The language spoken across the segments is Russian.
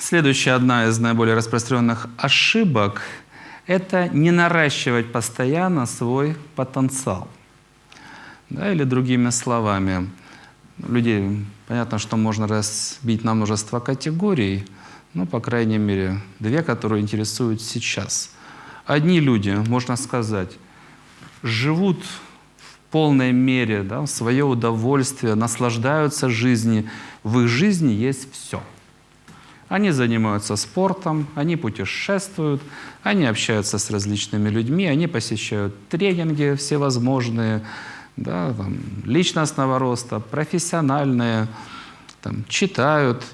Следующая, одна из наиболее распространенных ошибок – это не наращивать постоянно свой потенциал. Да, или другими словами, людей, понятно, что можно разбить на множество категорий, но, по крайней мере, две, которые интересуют сейчас. Одни люди, можно сказать, живут в полной мере, да, в свое удовольствие, наслаждаются жизнью, в их жизни есть все. Они занимаются спортом, они путешествуют, они общаются с различными людьми, они посещают тренинги всевозможные, да, там, личностного роста, профессиональные, там, читают,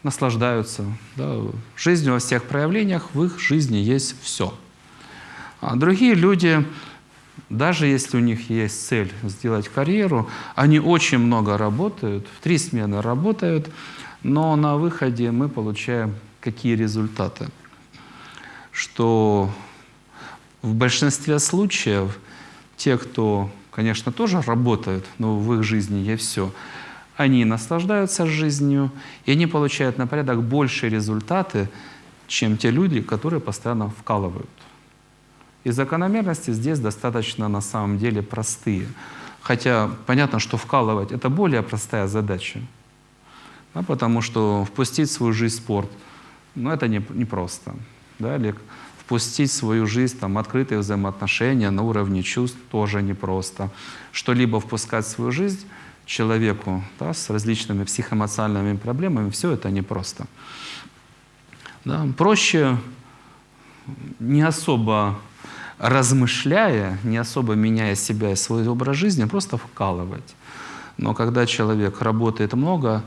наслаждаются. Да, жизнью во всех проявлениях, в их жизни есть все. А другие люди, даже если у них есть цель сделать карьеру, они очень много работают, в 3 смены работают, но на выходе мы получаем какие результаты? Что в большинстве случаев те, кто, конечно, тоже работают, но в их жизни есть все, они наслаждаются жизнью, и они получают на порядок большие результаты, чем те люди, которые постоянно вкалывают. И закономерности здесь достаточно на самом деле простые. Хотя понятно, что вкалывать — это более простая задача. Да, потому что впустить в свою жизнь спорт, ну, это непросто. Да, или впустить в свою жизнь там, открытые взаимоотношения на уровне чувств тоже непросто. Что-либо впускать в свою жизнь человеку, да, с различными психоэмоциональными проблемами, все это непросто. Да, проще, не особо размышляя, не особо меняя себя и свой образ жизни, просто вкалывать. Но когда человек работает много,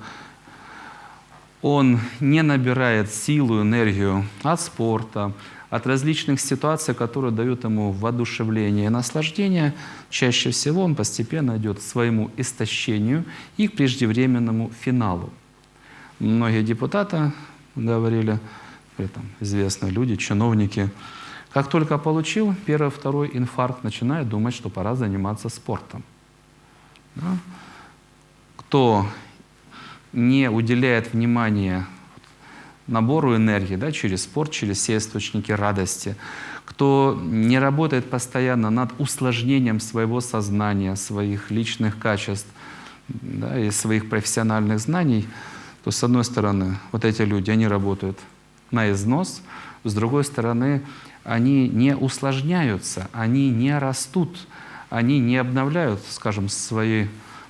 он не набирает силу, энергию от спорта, от различных ситуаций, которые дают ему воодушевление и наслаждение. Чаще всего он постепенно идет к своему истощению и к преждевременному финалу. Многие депутаты говорили, там, известные люди, чиновники, как только получил первый, второй инфаркт, начинает думать, что пора заниматься спортом. Да? Кто не уделяет внимания набору энергии, да, через спорт, через все источники радости, кто не работает постоянно над усложнением своего сознания, своих личных качеств, да, и своих профессиональных знаний, то, с одной стороны, вот эти люди, они работают на износ, с другой стороны, они не усложняются, они не растут, они не обновляют, скажем, свои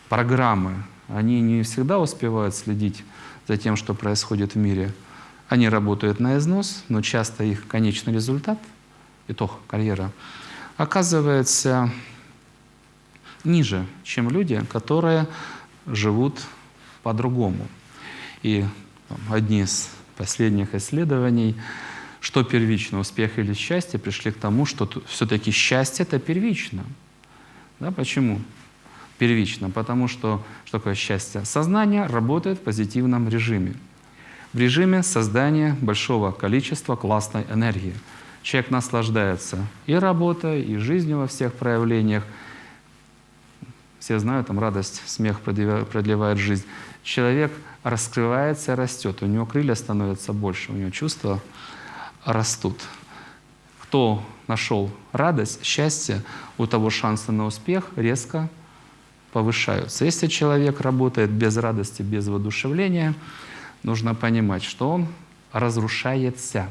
программы. Они не всегда успевают следить за тем, что происходит в мире. Они работают на износ, но часто их конечный результат, итог карьеры, оказывается ниже, чем люди, которые живут по-другому. И одни из последних исследований, что первично, успех или счастье, пришли к тому, что все-таки счастье — это первично. Да, почему? Первично, потому что такое счастье? Сознание работает в позитивном режиме. В режиме создания большого количества классной энергии. Человек наслаждается и работой, и жизнью во всех проявлениях. Все знают, там радость, смех продлевает жизнь. Человек раскрывается и растет, у него крылья становятся больше, у него чувства растут. Кто нашел радость, счастье, у того шансы на успех резко повышаются. Если человек работает без радости, без воодушевления, нужно понимать, что он разрушается.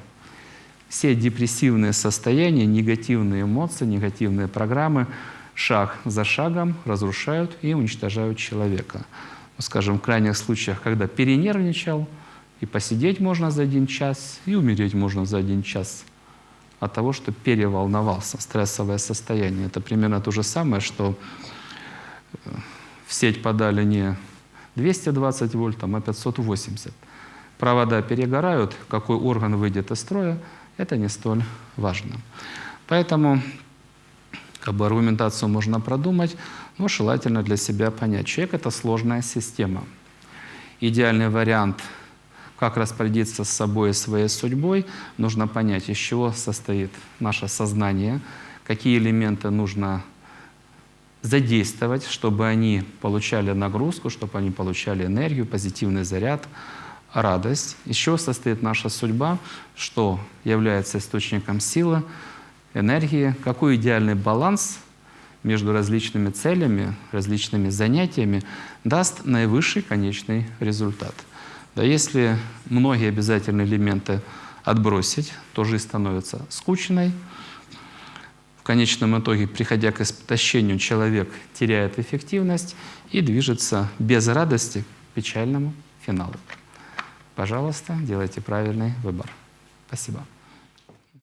Все депрессивные состояния, негативные эмоции, негативные программы шаг за шагом разрушают и уничтожают человека. Скажем, в крайних случаях, когда перенервничал, и посидеть можно за 1 час, и умереть можно за 1 час от того, что переволновался, стрессовое состояние. Это примерно то же самое, что в сеть подали не 220 вольт, а 580. Провода перегорают, какой орган выйдет из строя, это не столь важно. Поэтому аргументацию можно продумать, но желательно для себя понять. Человек — это сложная система. Идеальный вариант, как распорядиться с собой и своей судьбой, нужно понять, из чего состоит наше сознание, какие элементы нужно задействовать, чтобы они получали нагрузку, чтобы они получали энергию, позитивный заряд, радость, из чего состоит наша судьба, что является источником силы, энергии, какой идеальный баланс между различными целями, различными занятиями даст наивысший конечный результат. Да, если многие обязательные элементы отбросить, то жизнь становится скучной. В конечном итоге, приходя к истощению, человек теряет эффективность и движется без радости к печальному финалу. Пожалуйста, делайте правильный выбор. Спасибо.